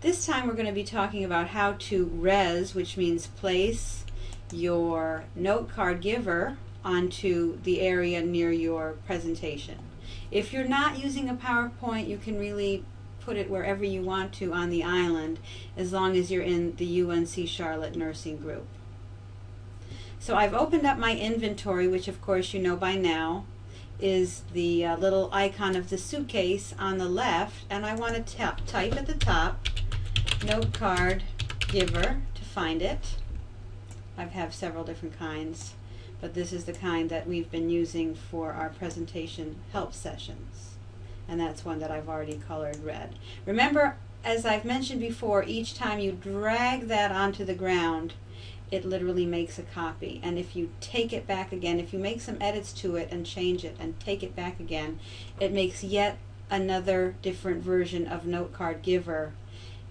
This time we're going to be talking about how to res, which means place your Notecard Giver onto the area near your presentation. If you're not using a PowerPoint, you can really put it wherever you want to on the island, as long as you're in the UNC Charlotte nursing group. So I've opened up my inventory, which of course you know by now is the little icon of the suitcase on the left, and I want to type at the top Notecard Giver to find it. I have several different kinds, but this is the kind that we've been using for our presentation help sessions, and that's one that I've already colored red. Remember, as I've mentioned before, each time you drag that onto the ground, it literally makes a copy, and if you take it back again, if you make some edits to it and change it and take it back again, it makes yet another different version of Notecard Giver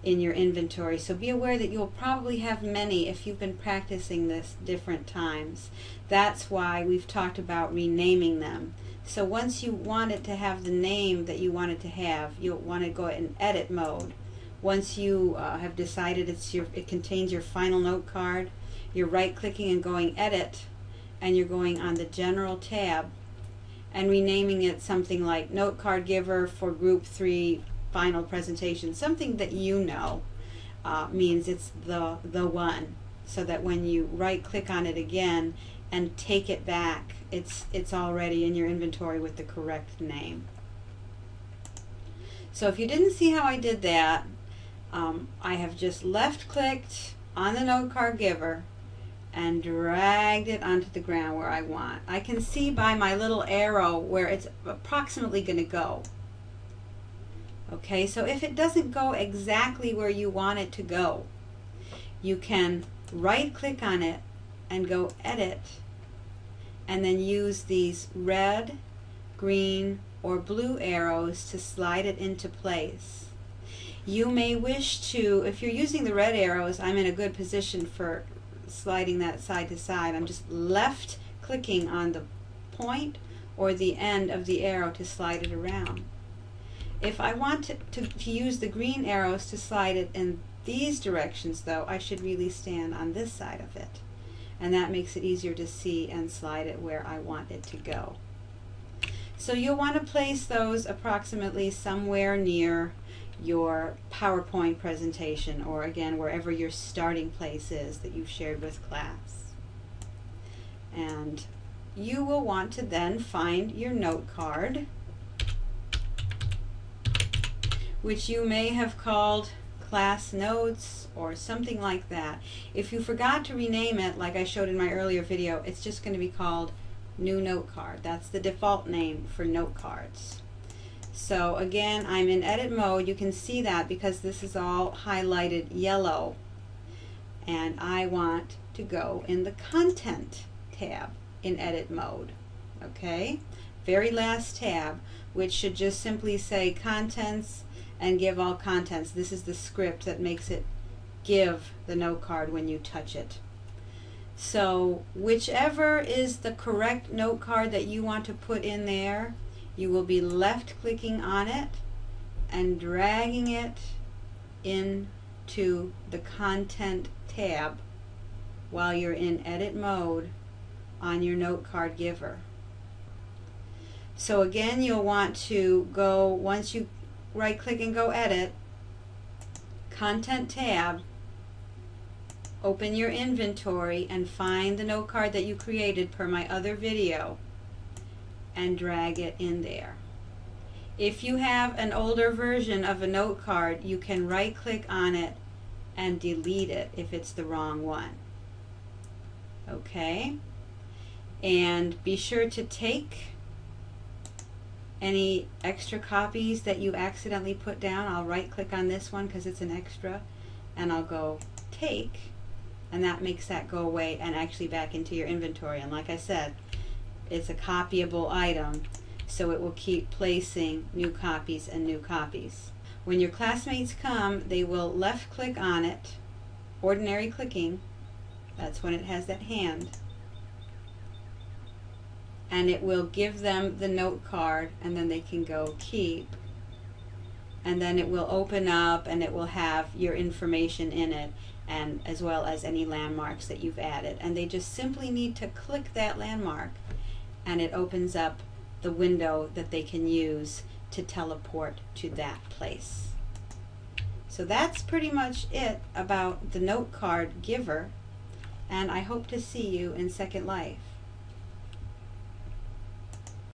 in your inventory. So be aware that you'll probably have many if you've been practicing this different times. That's why we've talked about renaming them. So once you want it to have the name that you want it to have, you'll want to go in edit mode. Once you have decided it contains your final note card, you're right-clicking and going edit, and you're going on the general tab and renaming it something like Notecard Giver for Group 3 Final Presentation, something that you know means it's the one, so that when you right-click on it again and take it back, it's already in your inventory with the correct name. So if you didn't see how I did that, I have just left-clicked on the Notecard Giver and dragged it onto the ground where I want. I can see by my little arrow where it's approximately going to go. Okay, so if it doesn't go exactly where you want it to go, you can right-click on it and go edit, and then use these red, green, or blue arrows to slide it into place. You may wish to, if you're using the red arrows, I'm in a good position for sliding that side to side. I'm just left clicking on the point or the end of the arrow to slide it around. If I want to use the green arrows to slide it in these directions, though, I should really stand on this side of it, and that makes it easier to see and slide it where I want it to go. So you'll want to place those approximately somewhere near your PowerPoint presentation, or again wherever your starting place is that you've shared with class. And you will want to then find your note card, which you may have called class notes or something like that. If you forgot to rename it, like I showed in my earlier video, it's just going to be called new note card. That's the default name for note cards. So again, I'm in edit mode. You can see that because this is all highlighted yellow, and I want to go in the content tab in edit mode. Okay, very last tab, which should just simply say contents and give all contents. This is the script that makes it give the note card when you touch it. So whichever is the correct note card that you want to put in there, you will be left clicking on it and dragging it into the content tab while you're in edit mode on your Notecard Giver. So again, you'll want to go, once you right click and go edit, content tab, open your inventory and find the note card that you created per my other video and drag it in there. If you have an older version of a note card, you can right click on it and delete it if it's the wrong one. Okay, and be sure to take any extra copies that you accidentally put down. I'll right click on this one because it's an extra, and I'll go take, and that makes that go away and actually back into your inventory. And like I said, it's a copyable item, so it will keep placing new copies and new copies. When your classmates come, they will left click on it, ordinary clicking, that's when it has that hand, and it will give them the note card, and then they can go keep and then it will open up and it will have your information in it, and as well as any landmarks that you've added. And they just simply need to click that landmark and it opens up the window that they can use to teleport to that place. So that's pretty much it about the Notecard Giver, and I hope to see you in Second Life.